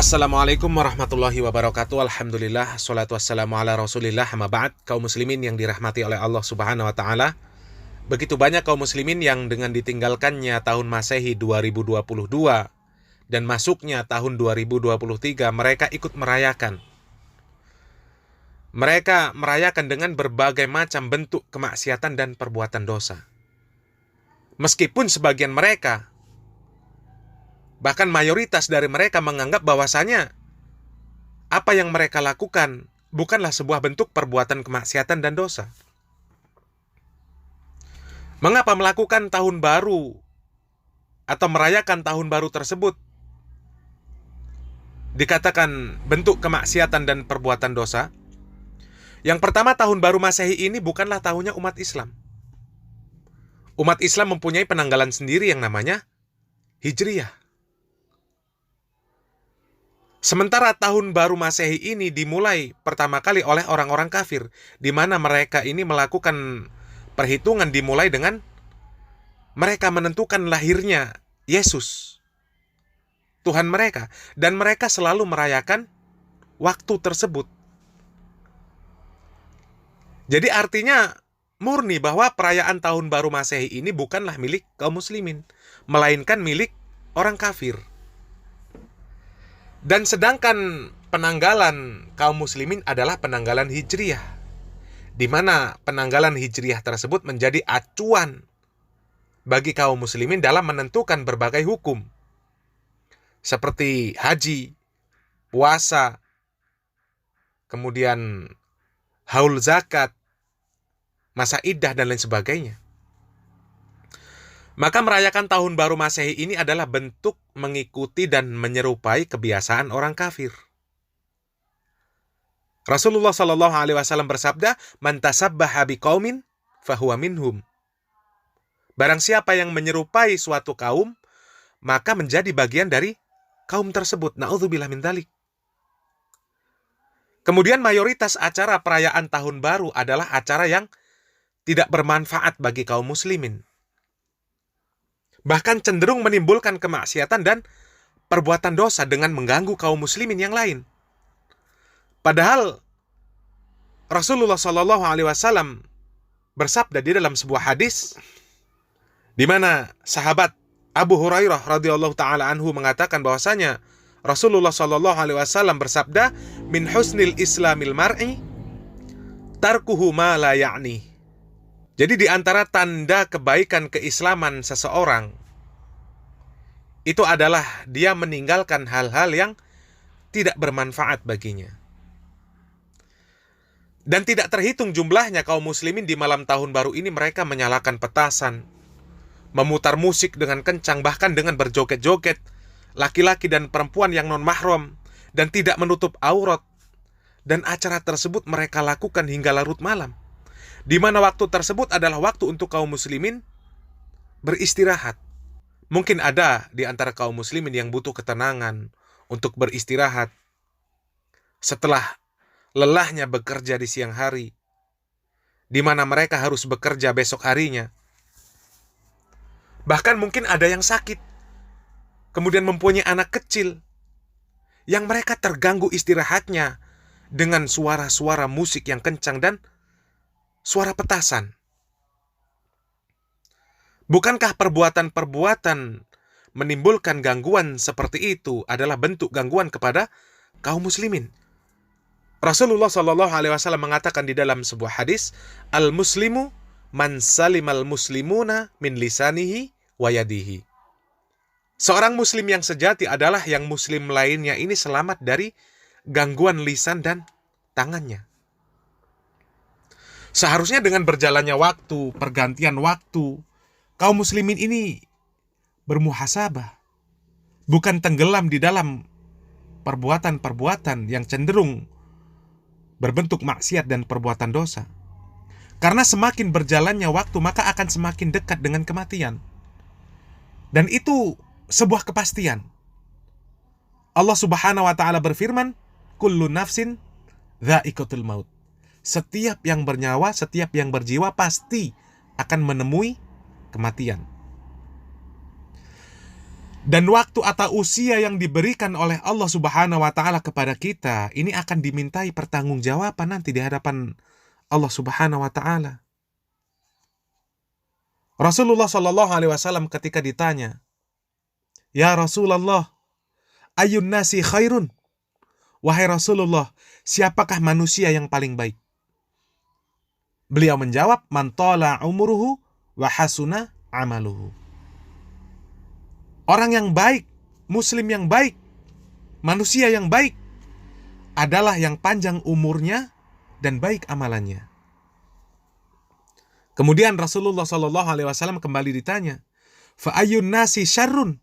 Assalamualaikum warahmatullahi wabarakatuh. Alhamdulillah, salatu wassalamu ala rasulillah, amma ba'd. Kaum muslimin yang dirahmati oleh Allah subhanahu wa ta'ala, begitu banyak kaum muslimin yang dengan ditinggalkannya tahun Masehi 2022 dan masuknya tahun 2023, mereka ikut merayakan. Mereka merayakan dengan berbagai macam bentuk kemaksiatan dan perbuatan dosa. Meskipun sebagian mereka, bahkan mayoritas dari mereka menganggap bahwasanya apa yang mereka lakukan bukanlah sebuah bentuk perbuatan kemaksiatan dan dosa. Mengapa melakukan tahun baru atau merayakan tahun baru tersebut dikatakan bentuk kemaksiatan dan perbuatan dosa? Yang pertama, tahun baru Masehi ini bukanlah tahunnya umat Islam. Umat Islam mempunyai penanggalan sendiri yang namanya Hijriyah. Sementara tahun baru Masehi ini dimulai pertama kali oleh orang-orang kafir, di mana mereka ini melakukan perhitungan dimulai dengan mereka menentukan lahirnya Yesus, Tuhan mereka, dan mereka selalu merayakan waktu tersebut. Jadi artinya murni bahwa perayaan tahun baru Masehi ini bukanlah milik kaum muslimin, melainkan milik orang kafir. Dan sedangkan penanggalan kaum muslimin adalah penanggalan Hijriyah, di mana penanggalan Hijriyah tersebut menjadi acuan bagi kaum muslimin dalam menentukan berbagai hukum, seperti haji, puasa, kemudian haul zakat, masa iddah, dan lain sebagainya. Maka merayakan tahun baru Masehi ini adalah bentuk mengikuti dan menyerupai kebiasaan orang kafir. Rasulullah SAW bersabda, "Man tasabbaha biqaumin fahuwa minhum." Barang siapa yang menyerupai suatu kaum, maka menjadi bagian dari kaum tersebut. Na'udzubillah min dzalik. Kemudian mayoritas acara perayaan tahun baru adalah acara yang tidak bermanfaat bagi kaum muslimin. Bahkan cenderung menimbulkan kemaksiatan dan perbuatan dosa dengan mengganggu kaum muslimin yang lain. Padahal Rasulullah SAW bersabda di dalam sebuah hadis, di mana sahabat Abu Hurairah radhiyallahu taala anhu mengatakan bahwasanya Rasulullah SAW bersabda, "Min husnil islamil mar'i tarkuhu ma la ya'ni." Jadi di antara tanda kebaikan keislaman seseorang itu adalah dia meninggalkan hal-hal yang tidak bermanfaat baginya. Dan tidak terhitung jumlahnya kaum muslimin di malam tahun baru ini mereka menyalakan petasan, memutar musik dengan kencang, bahkan dengan berjoget-joget, laki-laki dan perempuan yang non-mahram, dan tidak menutup aurat. Dan acara tersebut mereka lakukan hingga larut malam, di mana waktu tersebut adalah waktu untuk kaum muslimin beristirahat. Mungkin ada di antara kaum muslimin yang butuh ketenangan untuk beristirahat setelah lelahnya bekerja di siang hari, di mana mereka harus bekerja besok harinya. Bahkan mungkin ada yang sakit, kemudian mempunyai anak kecil, yang mereka terganggu istirahatnya dengan suara-suara musik yang kencang dan suara petasan. Bukankah perbuatan-perbuatan menimbulkan gangguan seperti itu adalah bentuk gangguan kepada kaum muslimin? Rasulullah SAW mengatakan di dalam sebuah hadis, "Al-muslimu man salimal muslimuna min lisanihi wa yadihi." Seorang muslim yang sejati adalah yang muslim lainnya ini selamat dari gangguan lisan dan tangannya. Seharusnya dengan berjalannya waktu, pergantian waktu, kaum muslimin ini bermuhasabah, bukan tenggelam di dalam perbuatan-perbuatan yang cenderung berbentuk maksiat dan perbuatan dosa. Karena semakin berjalannya waktu, maka akan semakin dekat dengan kematian. Dan itu sebuah kepastian. Allah Subhanahu wa taala berfirman, "Kullu nafsin dha'iqatul maut." Setiap yang bernyawa, setiap yang berjiwa pasti akan menemui kematian. Dan waktu atau usia yang diberikan oleh Allah Subhanahu wa Ta'ala kepada kita ini akan dimintai pertanggungjawaban nanti di hadapan Allah Subhanahu wa Ta'ala. Rasulullah Shallallahu Alaihi Wasallam ketika ditanya, "Ya Rasulullah, ayun nasi khairun?" Wahai Rasulullah, siapakah manusia yang paling baik? Beliau menjawab, "Man tala umuruhu wa hasuna amaluhu." Orang yang baik, muslim yang baik, manusia yang baik adalah yang panjang umurnya dan baik amalannya. Kemudian Rasulullah Shallallahu Alaihi Wasallam kembali ditanya, "Fa ayyun nasi syarrun?"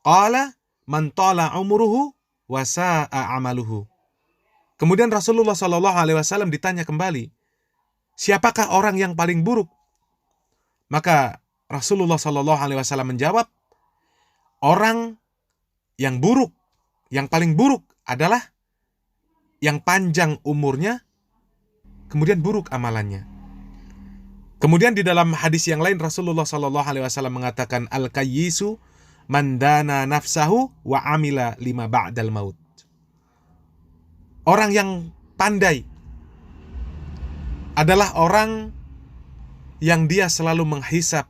Qala man tala umuruhu wa sa'a amaluhu. Kemudian Rasulullah Shallallahu Alaihi Wasallam ditanya kembali, siapakah orang yang paling buruk? Maka Rasulullah Shallallahu Alaihi Wasallam menjawab, orang yang buruk, yang paling buruk adalah yang panjang umurnya, kemudian buruk amalannya. Kemudian di dalam hadis yang lain Rasulullah Shallallahu Alaihi Wasallam mengatakan, al-kayyisu man dana nafsahu wa amila lima ba'dal maut. Orang yang pandai adalah orang yang dia selalu menghisap,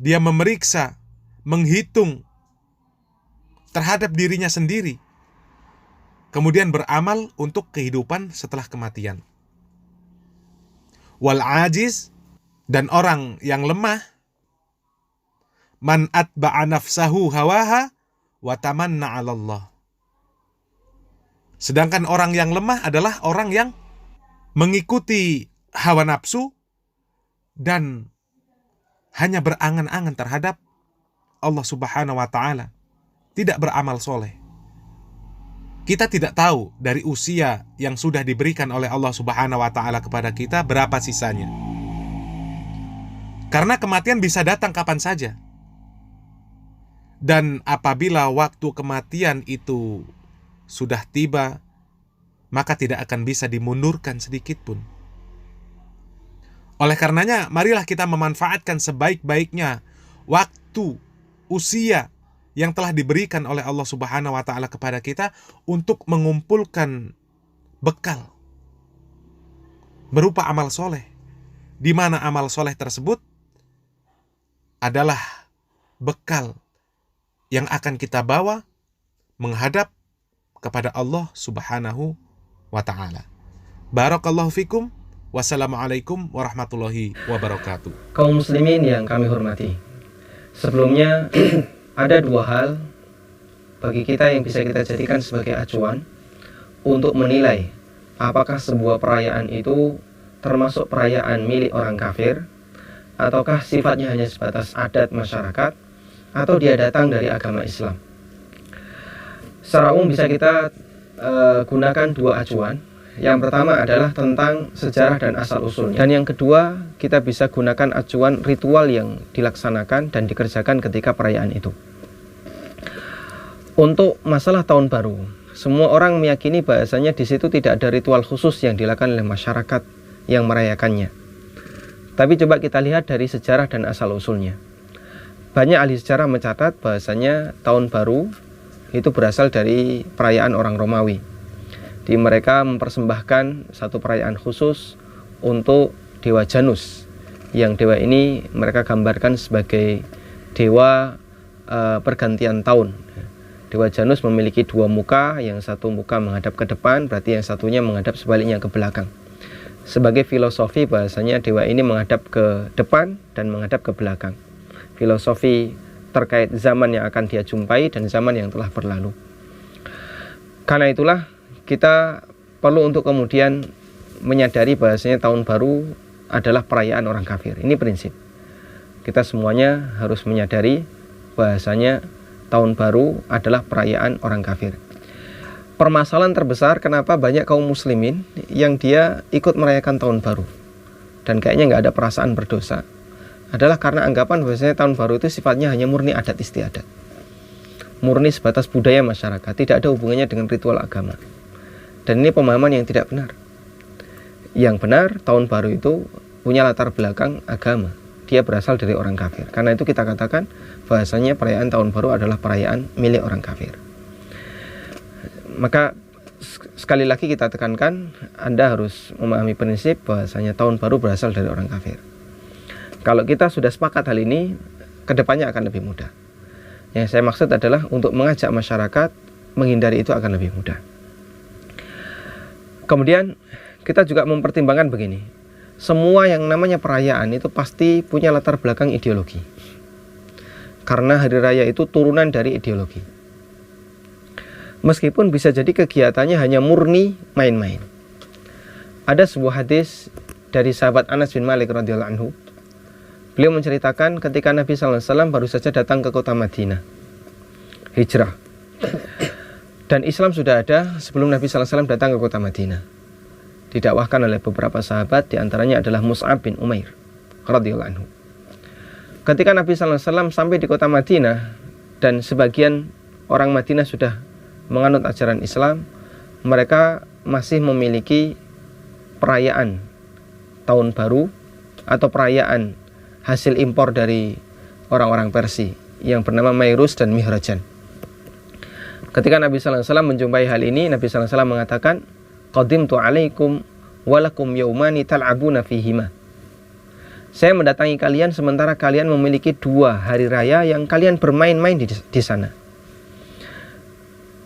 dia memeriksa, menghitung terhadap dirinya sendiri, kemudian beramal untuk kehidupan setelah kematian. Wal ajiz, dan orang yang lemah, man atba'a nafsahu hawaha wa tamanna 'ala Allah. Sedangkan orang yang lemah adalah orang yang mengikuti hawa nafsu dan hanya berangan-angan terhadap Allah Subhanahu wa Ta'ala, tidak beramal soleh. Kita tidak tahu dari usia yang sudah diberikan oleh Allah Subhanahu wa Ta'ala kepada kita berapa sisanya. Karena kematian bisa datang kapan saja. Dan apabila waktu kematian itu sudah tiba, maka tidak akan bisa dimundurkan sedikit pun. Oleh karenanya, marilah kita memanfaatkan sebaik-baiknya waktu, usia yang telah diberikan oleh Allah Subhanahu wa Ta'ala kepada kita untuk mengumpulkan bekal berupa amal soleh, di mana amal soleh tersebut adalah bekal yang akan kita bawa menghadap kepada Allah Subhanahu wa Ta'ala. Barakallahu fikum. Wassalamualaikum warahmatullahi wabarakatuh. Kaum muslimin yang kami hormati, sebelumnya ada dua hal bagi kita yang bisa kita jadikan sebagai acuan untuk menilai apakah sebuah perayaan itu termasuk perayaan milik orang kafir, ataukah sifatnya hanya sebatas adat masyarakat, atau dia datang dari agama Islam. Secara umum bisa kita gunakan dua acuan. Yang pertama adalah tentang sejarah dan asal-usulnya. Dan yang kedua, kita bisa gunakan acuan ritual yang dilaksanakan dan dikerjakan ketika perayaan itu. Untuk masalah tahun baru, semua orang meyakini bahasanya di situ tidak ada ritual khusus yang dilakukan oleh masyarakat yang merayakannya. Tapi coba kita lihat dari sejarah dan asal-usulnya. Banyak ahli sejarah mencatat bahasanya tahun baru itu berasal dari perayaan orang Romawi. Di mereka mempersembahkan satu perayaan khusus untuk dewa Janus, yang dewa ini mereka gambarkan sebagai dewa pergantian tahun. Dewa Janus memiliki dua muka, yang satu muka menghadap ke depan, berarti yang satunya menghadap sebaliknya ke belakang. Sebagai filosofi bahasanya dewa ini menghadap ke depan dan menghadap ke belakang. Filosofi terkait zaman yang akan dia jumpai dan zaman yang telah berlalu. Karena itulah kita perlu untuk kemudian menyadari bahasanya tahun baru adalah perayaan orang kafir. Ini prinsip. Kita semuanya harus menyadari bahasanya tahun baru adalah perayaan orang kafir. Permasalahan terbesar kenapa banyak kaum muslimin yang dia ikut merayakan tahun baru dan kayaknya nggak ada perasaan berdosa adalah karena anggapan bahasanya tahun baru itu sifatnya hanya murni adat istiadat, murni sebatas budaya masyarakat, tidak ada hubungannya dengan ritual agama. Dan ini pemahaman yang tidak benar. Yang benar, tahun baru itu punya latar belakang agama. dia berasal dari orang kafir. Karena itu kita katakan bahasanya perayaan tahun baru adalah perayaan milik orang kafir. Maka sekali lagi kita tekankan, Anda harus memahami prinsip bahasanya tahun baru berasal dari orang kafir. Kalau kita sudah sepakat hal ini, kedepannya akan lebih mudah. Yang saya maksud adalah untuk mengajak masyarakat menghindari itu akan lebih mudah. Kemudian kita juga mempertimbangkan begini, semua yang namanya perayaan itu pasti punya latar belakang ideologi. Karena hari raya itu turunan dari ideologi. Meskipun bisa jadi kegiatannya hanya murni main-main. Ada sebuah hadis dari sahabat Anas bin Malik radhiyallahu anhu. Beliau menceritakan ketika Nabi SAW baru saja datang ke kota Madinah, hijrah. Dan Islam sudah ada sebelum Nabi SAW datang ke kota Madinah. Didakwahkan oleh beberapa sahabat, diantaranya adalah Mus'ab bin Umair radhiyallahu anhu. Ketika Nabi SAW sampai di kota Madinah dan sebagian orang Madinah sudah menganut ajaran Islam, mereka masih memiliki perayaan tahun baru atau perayaan hasil impor dari orang-orang Persia yang bernama Mairus dan Mihrajan. Ketika Nabi SAW menjumpai hal ini, Nabi SAW mengatakan, qadimtu alaikum walakum yaumani tal'abuna fihima. Saya mendatangi kalian sementara kalian memiliki 2 hari raya yang kalian bermain-main di sana.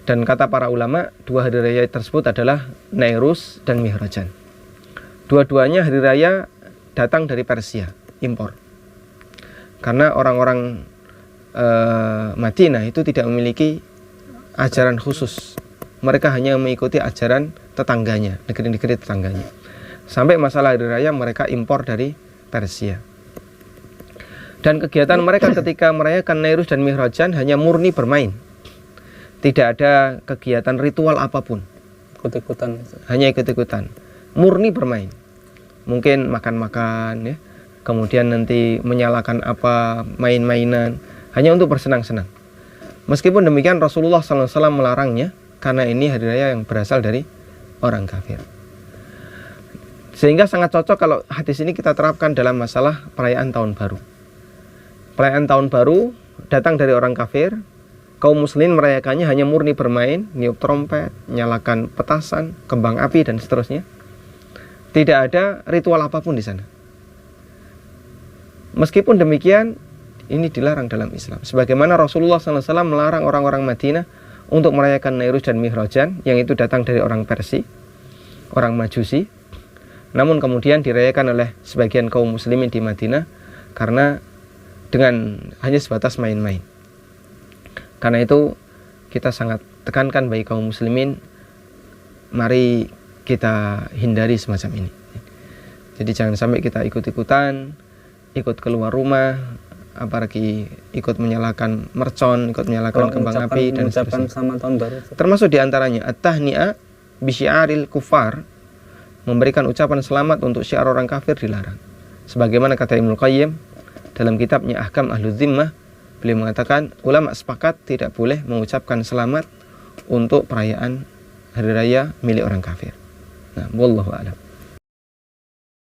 Dan kata para ulama, 2 hari raya tersebut adalah Nairus dan Mihrajan. Dua-duanya hari raya datang dari Persia, impor. Karena orang-orang Madinah itu tidak memiliki ajaran khusus. Mereka hanya mengikuti ajaran tetangganya, negeri-negeri tetangganya. Sampai masalah hari raya mereka impor dari Persia. Dan kegiatan mereka ketika merayakan Nairus dan Mihrajan hanya murni bermain. Tidak ada kegiatan ritual apapun. Ikut-ikutan. Hanya ikut-ikutan. Murni bermain. Mungkin makan-makan ya. Kemudian nanti menyalakan apa, main-mainan. Hanya untuk bersenang-senang. Meskipun demikian Rasulullah SAW melarangnya, karena ini hari raya yang berasal dari orang kafir. Sehingga sangat cocok kalau hadis ini kita terapkan dalam masalah perayaan tahun baru. Perayaan tahun baru datang dari orang kafir. Kaum muslimin merayakannya hanya murni bermain, niup trompet, nyalakan petasan, kembang api, dan seterusnya. Tidak ada ritual apapun di sana. Meskipun demikian, ini dilarang dalam Islam. Sebagaimana Rasulullah SAW melarang orang-orang Madinah untuk merayakan Nairus dan Mihrajan, yang itu datang dari orang Persia, orang Majusi. Namun kemudian dirayakan oleh sebagian kaum muslimin di Madinah karena dengan hanya sebatas main-main. Karena itu kita sangat tekankan bagi kaum muslimin, mari kita hindari semacam ini. Jadi jangan sampai kita ikut-ikutan, ikut keluar rumah, apalagi ikut menyalakan mercon, ikut menyalakan kembang api dan seterusnya. Sama tahun baru. Termasuk diantaranya at-tahni'a bi syiaril kufar, memberikan ucapan selamat untuk syiar orang kafir dilarang. Sebagaimana kata Ibnu Qayyim dalam kitabnya Ahkam Ahlul Zimmah, beliau mengatakan ulama sepakat tidak boleh mengucapkan selamat untuk perayaan hari raya milik orang kafir. Nah, wallahu a'lam.